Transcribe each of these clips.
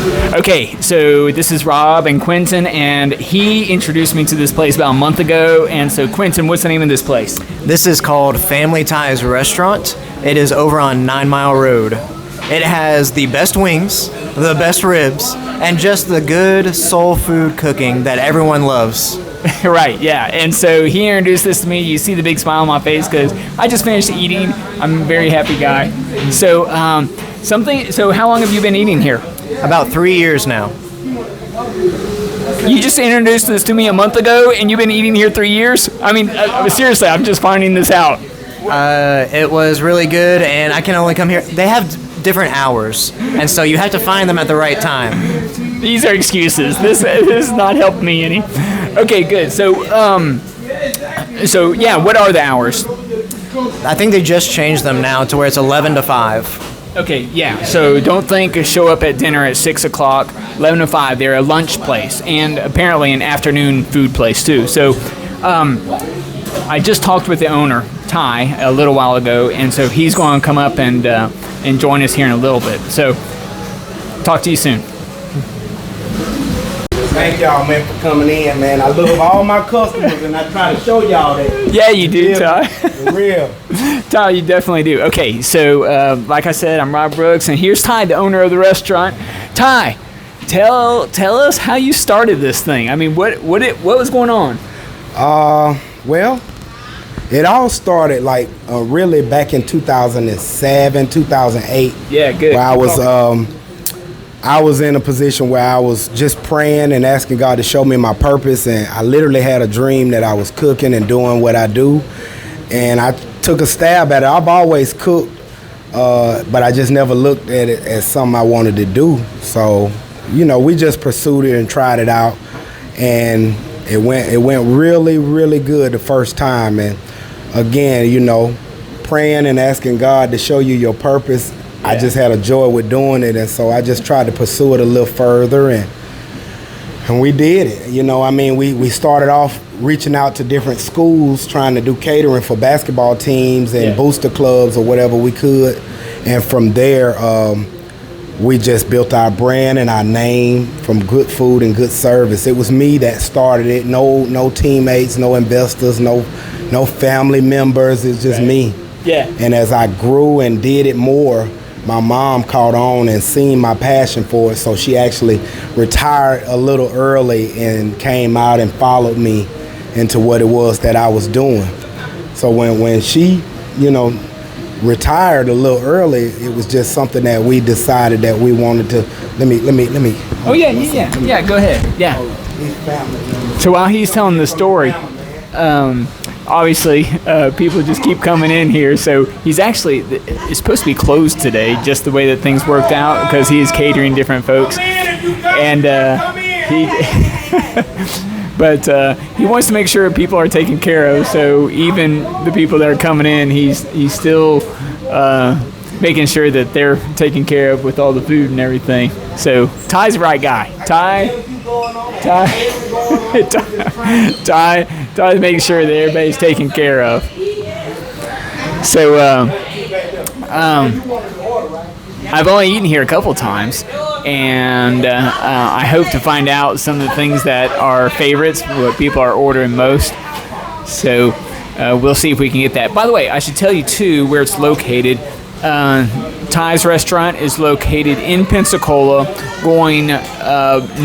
Okay, so this is Rob and Quentin, and he introduced me to this place about a month ago. And so, Quentin, what's the name of this place? This is called Family Ties Restaurant. It is over on 9 Mile Road. It has the best wings, the best ribs, and just the good soul food cooking that everyone loves. Right, yeah. And so he introduced this to me. You see the big smile on my face because I just finished eating. I'm a very happy guy. So, So, how long have you been eating here? About 3 years now. You just introduced this to me a month ago, and you've been eating here 3 years? I mean, seriously, I'm just finding this out. It was really good, and I can only come here. They have different hours, and so you have to find them at the right time. These are excuses. This has not helped me any. Okay, good. So yeah, what are the hours? I think they just changed them now to where it's 11 to 5. Okay, yeah. So don't think show up at dinner at 6 o'clock, 11 to 5. They're a lunch place and apparently an afternoon food place too. So I just talked with the owner, Ty, a little while ago, and so he's going to come up and join us here in a little bit. So talk to you soon. Thank y'all, man, for coming in, man. I love all my customers, and I try to show y'all that. Yeah, you do, Ty. For real. Ty, you definitely do. Okay, so like I said, I'm Rob Brooks, and here's Ty, the owner of the restaurant. Ty, tell us how you started this thing. I mean, what was going on? Well, it all started like really back in 2007, 2008. Yeah, good. Where I was in a position where I was just praying and asking God to show me my purpose, and I literally had a dream that I was cooking and doing what I do, and I took a stab at it. I've always cooked, but I just never looked at it as something I wanted to do. So, we just pursued it and tried it out, and it went really, really good the first time. And again, praying and asking God to show you your purpose. Yeah. I just had a joy with doing it, and so I just tried to pursue it a little further, and we did it. We started off reaching out to different schools, trying to do catering for basketball teams and booster clubs or whatever we could, and from there, we just built our brand and our name from good food and good service. It was me that started it. No teammates, no investors, no family members. It's just me. Yeah. And as I grew and did it more, my mom caught on and seen my passion for it, so she actually retired a little early and came out and followed me into what it was that I was doing. So when she, retired a little early, it was just something that we decided that we wanted to. Let me. Oh yeah. Go ahead. Yeah. So while he's telling the story, obviously, people just keep coming in here. So he's actually, it's supposed to be closed today, just the way that things worked out, because he is catering different folks. And but he wants to make sure people are taken care of. So even the people that are coming in, he's still making sure that they're taken care of with all the food and everything. So Ty's the right guy. Ty's making sure that everybody's taken care of. So I've only eaten here a couple times, and I hope to find out some of the things that are favorites, what people are ordering most. So we'll see if we can get that. By the way, I should tell you too where it's located. Ty's restaurant is located in Pensacola, going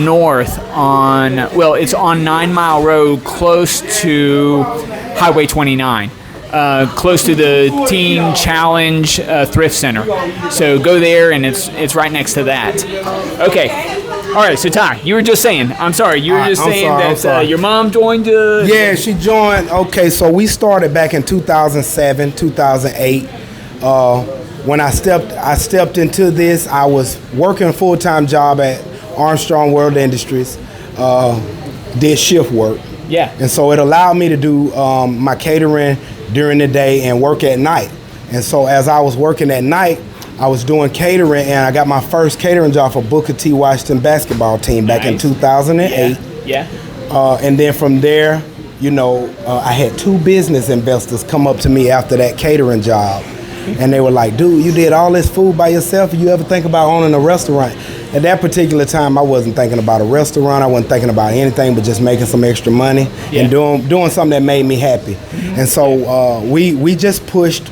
north it's on 9 Mile Road, close to Highway 29, close to the Teen Challenge Thrift Center. So go there, and it's right next to that. Okay. All right, so Ty, you were just saying, I'm sorry, that your mom joined? Yeah, she joined. Okay, so we started back in 2007, 2008. When I stepped into this, I was working a full-time job at Armstrong World Industries, did shift work. Yeah. And so it allowed me to do my catering during the day and work at night. And so as I was working at night, I was doing catering, and I got my first catering job for Booker T. Washington basketball team back in 2008. Yeah. And then from there, I had two business investors come up to me after that catering job. And they were like, dude, you did all this food by yourself. You ever think about owning a restaurant? At that particular time, I wasn't thinking about a restaurant. I wasn't thinking about anything but just making some extra money and doing something that made me happy. And so we just pushed.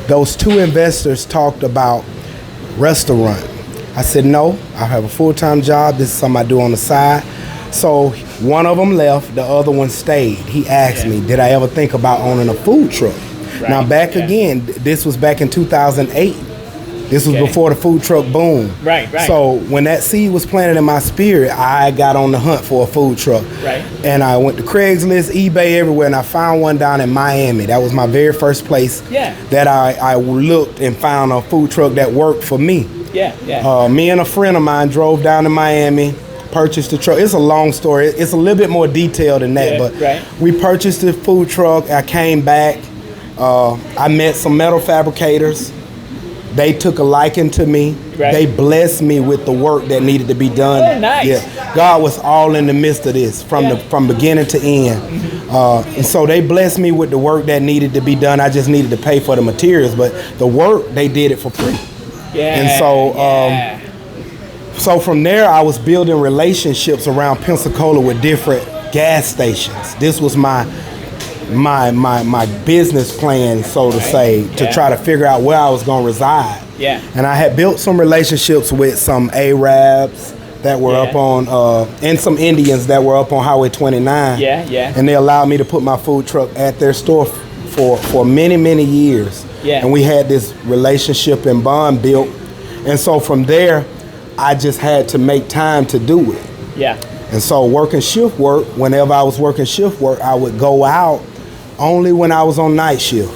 Those two investors talked about restaurant. I said, no, I have a full-time job. This is something I do on the side. So one of them left, the other one stayed. He asked me, did I ever think about owning a food truck? Right. Now again, this was back in 2008. This was before the food truck boom. Right. So when that seed was planted in my spirit, I got on the hunt for a food truck. Right. And I went to Craigslist, eBay, everywhere, and I found one down in Miami. That was my very first place that I looked and found a food truck that worked for me. Me and a friend of mine drove down to Miami, purchased the truck. It's a long story. It's a little bit more detailed than that, but we purchased the food truck. I came back. I met some metal fabricators. They took a liking to me. Right. They blessed me with the work that needed to be done. Oh, nice. Yeah, God was all in the midst of this from beginning to end. And so they blessed me with the work that needed to be done. I just needed to pay for the materials, but the work, they did it for free. And so from there, I was building relationships around Pensacola with different gas stations. This was my business plan, so to say, to try to figure out where I was going to reside. And I had built some relationships with some Arabs that were up on, and some Indians that were up on Highway 29. And they allowed me to put my food truck at their store for many, many years. And we had this relationship and bond built. And so from there, I just had to make time to do it. And so working shift work, whenever I was working shift work, I would go out only when I was on night shift.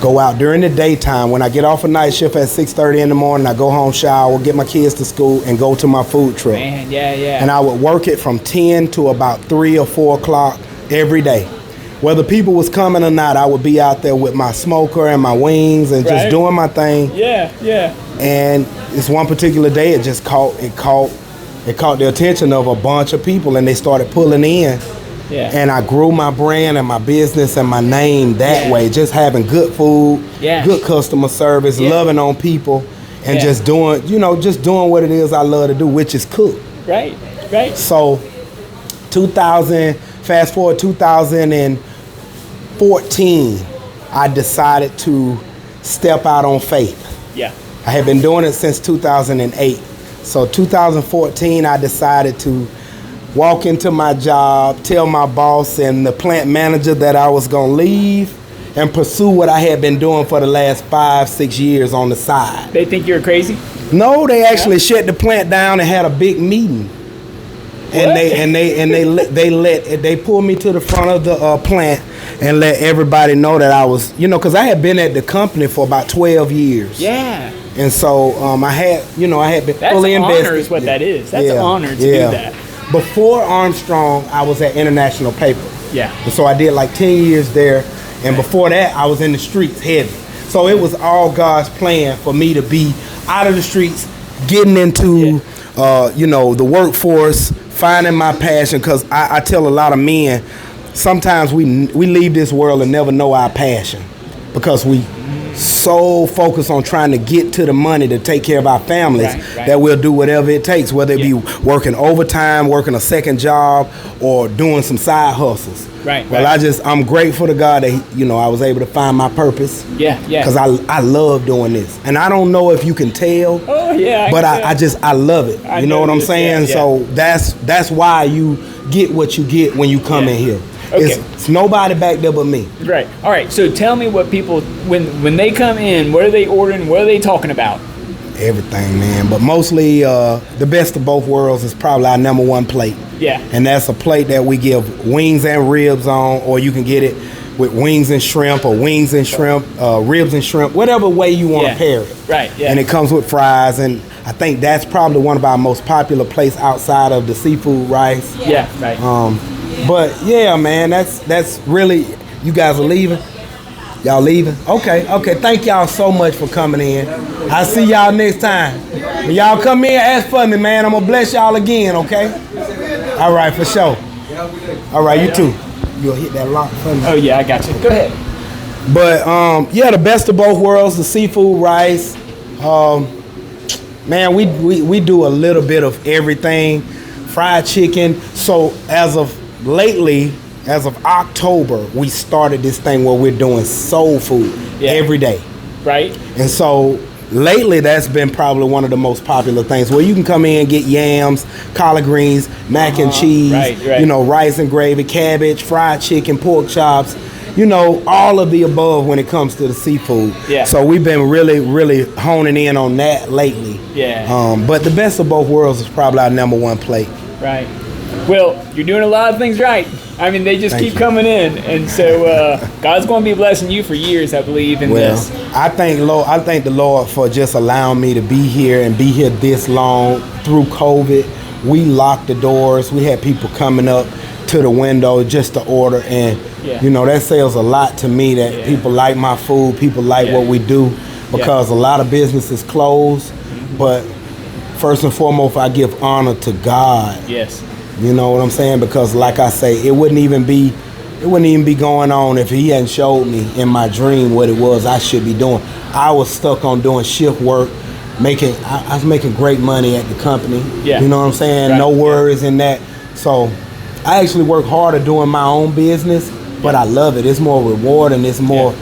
Go out during the daytime. When I get off a night shift at 6:30 in the morning, I go home, shower, get my kids to school, and go to my food truck. And I would work it from 10 to about 3 or 4 o'clock every day. Whether people was coming or not, I would be out there with my smoker and my wings and just doing my thing. And this one particular day, it caught the attention of a bunch of people, and they started pulling in. And I grew my brand and my business and my name that way, just having good food, good customer service, loving on people, and just doing what it is I love to do, which is cook. So fast forward 2014, I decided to step out on faith. I had been doing it since 2008. So 2014, I decided to walk into my job, tell my boss and the plant manager that I was going to leave and pursue what I had been doing for the last 5-6 years on the side. They think you're crazy? No, they actually shut the plant down and had a big meeting. And they pulled me to the front of the plant and let everybody know that I was, because I had been at the company for about 12 years. And so I had been fully invested. That's an honor is what that is. That's an honor to do that. Before Armstrong, I was at International Paper. And so I did like 10 years there. And before that, I was in the streets heavy. So it was all God's plan for me to be out of the streets, getting into, the workforce, finding my passion. Because I tell a lot of men, sometimes we leave this world and never know our passion because we so focused on trying to get to the money to take care of our families that we'll do whatever it takes, whether it be working overtime, working a second job, or doing some side hustles. I'm grateful to God that I was able to find my purpose. Because I love doing this, and I don't know if you can tell. But I love it. You know what I'm saying? So that's why you get what you get when you come in here. It's nobody back there but me. All right. So tell me what people, when they come in, what are they ordering? What are they talking about? Everything, man. But mostly the best of both worlds is probably our number one plate. And that's a plate that we give wings and ribs on, or you can get it with wings and shrimp, or wings and shrimp, ribs and shrimp, whatever way you want to pair it. And it comes with fries, and I think that's probably one of our most popular plates outside of the seafood rice. But yeah, man, that's really, you guys are leaving? Y'all leaving? Okay. Thank y'all so much for coming in. I'll see y'all next time. When y'all come in, ask for me, man. I'm gonna bless y'all again, okay? All right, for sure. All right, you too. You'll hit that lock for me. Oh yeah, I got you. Go ahead. But yeah, the best of both worlds, the seafood rice. Man, we do a little bit of everything. Fried chicken. So as of lately, as of October, we started this thing where we're doing soul food every day. Right. And so lately, that's been probably one of the most popular things where you can come in and get yams, collard greens, mac and cheese, right. you know, rice and gravy, cabbage, fried chicken, pork chops, you know, all of the above when it comes to the seafood. Yeah. So we've been really honing in on that lately. Yeah. But the best of both worlds is probably our number one plate. Right. Well, you're doing a lot of things right. I mean, they just Thank keep you. coming in, and so God's going to be blessing you for years, I believe, in this. I thank the Lord for just allowing me to be here and be here this long through COVID. We locked the doors. We had people coming up to the window just to order, and you know, that says a lot to me that people like my food, people like what we do, because a lot of businesses close. But first and foremost, I give honor to God. Yes. You know what I'm saying? Because like I say, it wouldn't even be going on if he hadn't showed me in my dream what it was I should be doing. I was stuck on doing shift work, I was making great money at the company. Yeah. You know what I'm saying? Right. No worries in that. So I actually work harder doing my own business, but I love it. It's more rewarding. It's more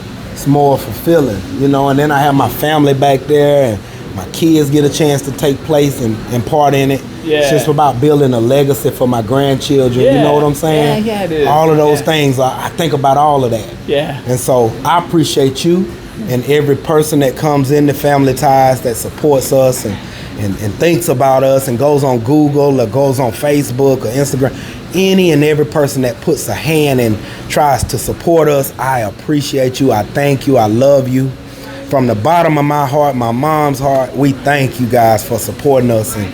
fulfilling. You know, and then I have my family back there, and my kids get a chance to take place and part in it. Yeah. It's just about building a legacy for my grandchildren. You know what I'm saying? Yeah, it is. All of those things, I think about all of that. Yeah. And so I appreciate you and every person that comes into Family Ties that supports us and thinks about us and goes on Google or goes on Facebook or Instagram. Any and every person that puts a hand and tries to support us, I appreciate you. I thank you. I love you. From the bottom of my heart, my mom's heart, we thank you guys for supporting us, and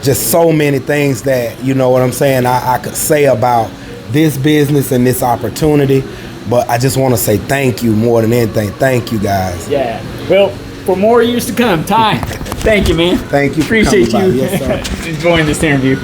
just so many things that, you know what I'm saying, I could say about this business and this opportunity, but I just want to say thank you more than anything. Thank you guys. Yeah. Well, for more years to come, Ty, thank you, man. Thank you for Appreciate coming by. you Yes, sir. enjoying this interview.